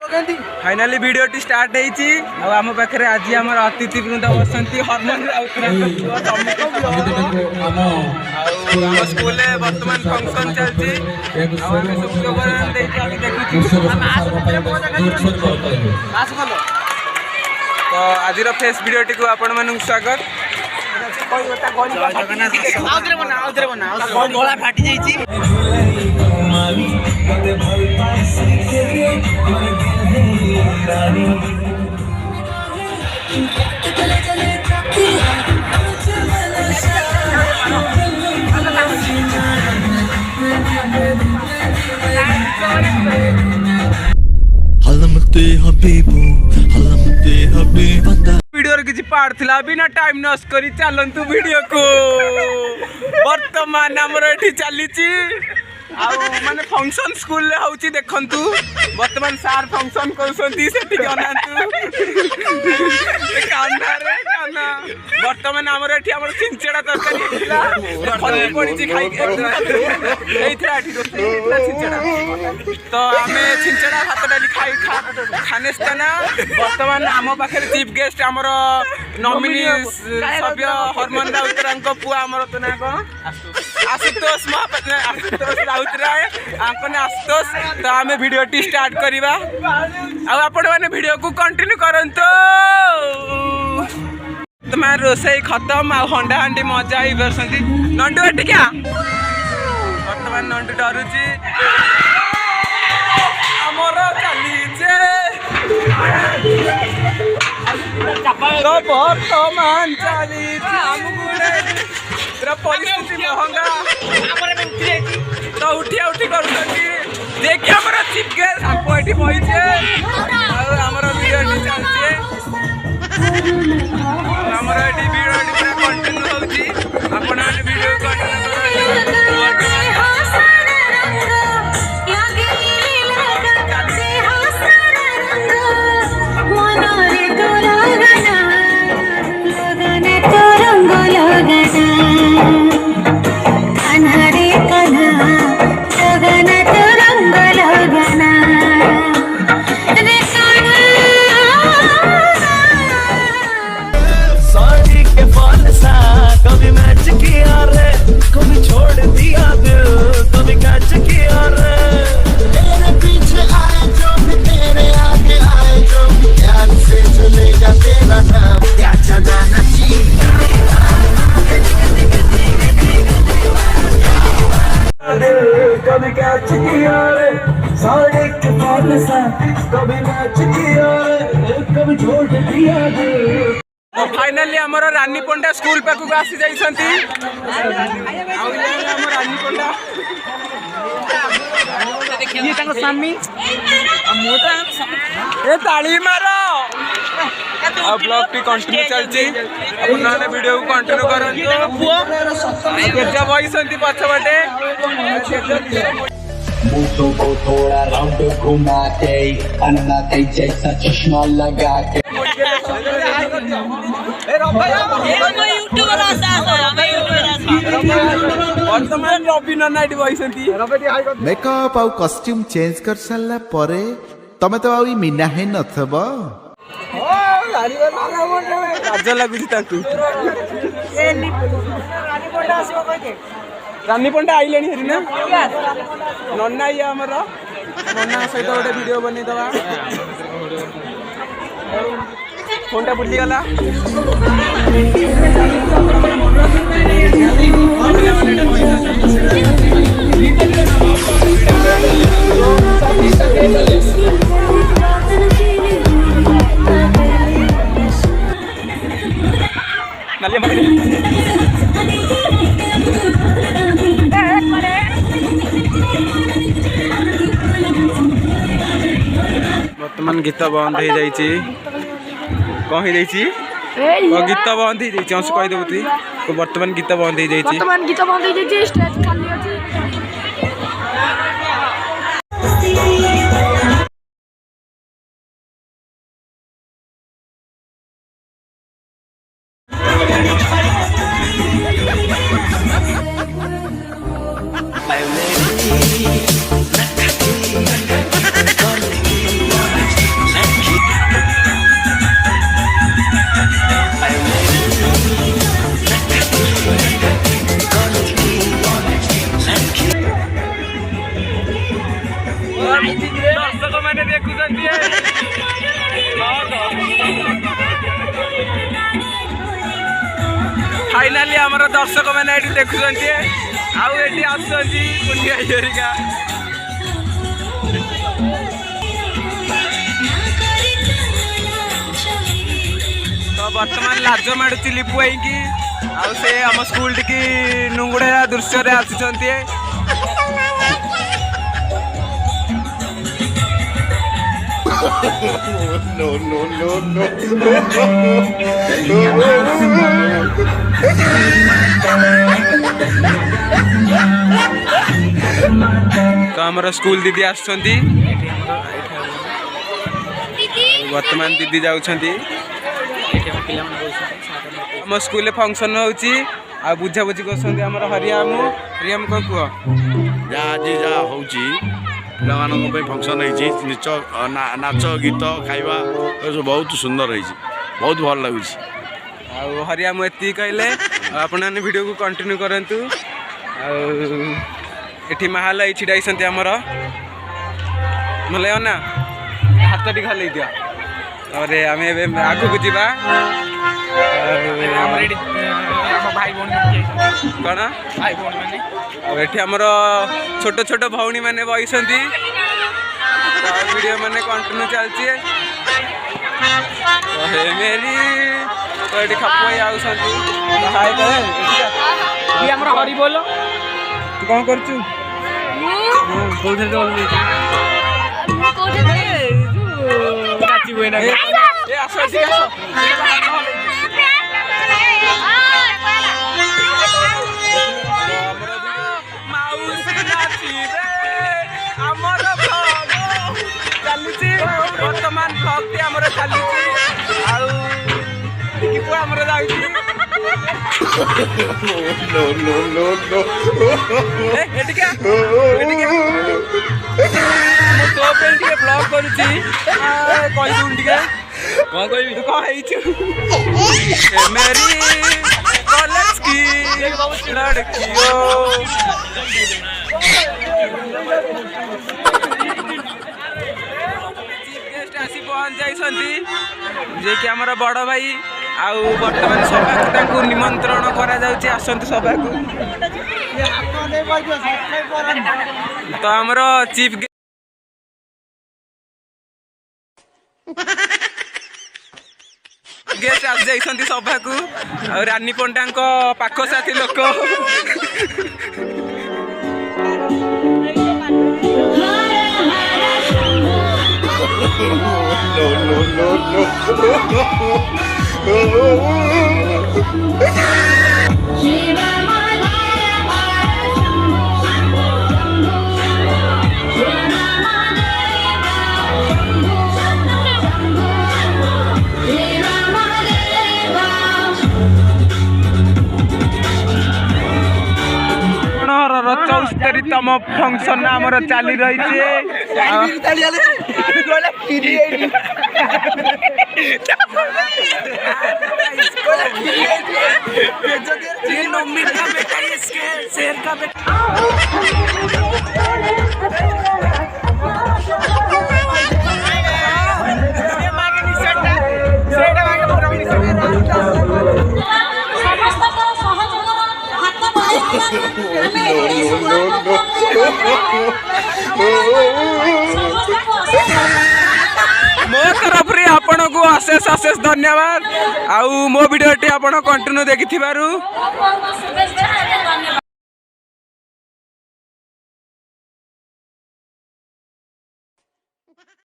finally video start होती आम पाखे आज आम अतिथि वृंद बसती हरमन स्कूल बर्तमान फंक्शन चलती तो आज फेस वीडियो टी आपण मानक स्वागत गला फाटी जाइए वीडियो किसी पार्ट थिला बिना टाइम नस करी चलंतु वीडियो को वर्तमान हमर एठी चली माने फंक्शन स्कूल ले होची देखंतु वर्तमान सार फंक्शन करसंती सेठी जनांतु कान्हा रे कान्हा वर्तमान हमर एठी हमर चिंचड़ा तरकारी हिला फली पड़ी छी खाई एथरा एठी चिंचड़ा तो हमें चिंचड़ा भात डाली खाई खानेस्ताना वर्तमान आम पाखे चीफ गेस्ट हमर नॉमिनी सभ्य हरमन राउतरांको पुआ हमर तो ना कोन आशुतोष महापात्र आशुतोष राउतराय आंकने आशुतोष तो आम वीडियो टी स्टार्ट करवा आपण मैंने वीडियो को कंटिन्यू करंतो तुम्हारे रोसई खत्म आ हंडा हांडी मजा ही बरसंती नंटू एटी क्या वर्तमान नंटू डरुची हमर चली जे तो वर्तमान चली जे परिस्थिति महंगा तो उठिया उठी करुँगी देखिए हमारा चीफ गेस्ट आपको ये बही वीडियो चलचे आमर ये वीडियो पूरा कंटिन्यू होची आपण वीडियो फाइनली आमर रानी पंडा स्कूल पाखक आसी जाइछंती रानी पंडा ये ताको स्वामी ए ताली मारो अब ब्लॉग टी कंटिन्यू चलची अपन वीडियो को कंटिन्यू करंतु केजा बइसंती पछबाटे मूसों को थोड़ा राउंड घुमाते अन्ना के जैसा चश्मा लगा के मेकअप आउ कॉस्ट्यूम चेंज कर सारा परे तमे तो आउ मीना है नथबो राजा लागुची ताकू रानी पंडा आइले हेरी ना नन्ना ये आमर नन्ना सहित गोटे वीडियो बनी दवा फोनटा बुली गला वर्तमान गीत बंद हो जाइए कौन हो जाइए गीत बंद हो जाइए अंश कहीदेव तु वर्तमान गीत बंद हो जाइए ଦେଖୁଛନ୍ତି ଫାଇନାଲି ଆମର ଦର୍ଶକ ମାନେ ଏଠି ଦେଖୁଛନ୍ତି ଆଉ ଏଠି ଆସୁଛନ୍ତି ପୁଣ୍ୟ ହେରିକା ତ ବର୍ତ୍ତମାନ ଲାଜ ମାଡୁଛି ଲିପୁ ହେଇକି ଆଉ ସେ ଆମ ସ୍କୁଲ ଟିକି ନୁଙ୍ଗୁଡା ଦୃଶ୍ୟରେ ଆସୁଛନ୍ତି ତ ଆମର ସ୍କୁଲ ଦିଦି ଆସୁଛନ୍ତି ବର୍ତ୍ତମାନ ଦିଦି ଯାଉଛନ୍ତି ଆମ ସ୍କୁଲରେ ଫଙ୍କସନ ହଉଛି ଆଉ ବୁଝାବୁଝି କରୁଛନ୍ତି ଆମର ହରିଆମ କଣ କୁହ ଯାହା ଆଜି ଯାହା ହେଉଛି ପିଲାମାନଙ୍କ ପାଇଁ ଫଙ୍କସନ୍ ହେଇଛି ନାଚ ଗୀତ ଖାଇବା ଏସବୁ ବହୁତ ସୁନ୍ଦର ହେଇଛି ବହୁତ ଭଲ ଲାଗୁଛି ଆଉ ହରିଆମ ଏତିକି କହିଲେ ଆଉ ଆପଣମାନେ ଭିଡ଼ିଓକୁ କଣ୍ଟିନ୍ୟୁ କରନ୍ତୁ ଆଉ ଏଠି ମାହାଲ ଏଇ ଛିଡ଼ା ହେଇଛନ୍ତି ଆମର ଭଲ ନା ହାତ ଟିକେ ହଲେଇ ଦିଅ ତାପରେ ଆମେ ଏବେ ଆଗକୁ ଯିବା ଆମର ଏଠି ଆମ ଭାଇ ଭଉଣୀ କ'ଣ ଭାଇ ଭଉଣୀ ମାନେ ଆଉ ଏଠି ଆମର ଛୋଟ ଛୋଟ ଭଉଣୀ ମାନେ ବସିଛନ୍ତି ଭିଡ଼ିଓ ମାନେ କଣ୍ଟିନ୍ୟୁ ଚାଲିଛି ମେରି ତ ଏଠି ଖାପ ହେଇ ଆଉଛନ୍ତି ଆମର ହରି ବୋଲ ତୁ କ'ଣ କରୁଛୁ ଚାଲିଛି ବର୍ତ୍ତମାନ ଭକ୍ତି ଆମର ଚାଲିଛି ଆଉ ଆମର ଯାଉଛି ତୋ ପାଇଁ ଟିକେ ବ୍ଲଗ କରୁଛି କହିଦଉନି ଟିକେ କ'ଣ କହିବି ତୁ କ'ଣ ହେଇଛୁ ମେରି କଲେଜ କି ଲଡ଼କିଓ ଆସି ପହଞ୍ଚି ଯାଇଛନ୍ତି ଯିଏକି ଆମର ବଡ଼ ଭାଇ ଆଉ ବର୍ତ୍ତମାନ ସଭାକୁ ତାଙ୍କୁ ନିମନ୍ତ୍ରଣ କରାଯାଉଛି ଆସନ୍ତୁ ସଭାକୁ ତ ଆମର ଚିଫ୍ ଗେଷ୍ଟ ଆସି ଯାଇଛନ୍ତି ସଭାକୁ ଆଉ ରାନୀ ପଣ୍ଡାଙ୍କ ପାଖ ସାଥୀ ଲୋକ चौस्तरीतम फंक्शन आमर चली रही मो तरफ आपण को अशेष अशेष धन्यवाद आउ मो वीडियो टी आपण कंटिन्यू देखि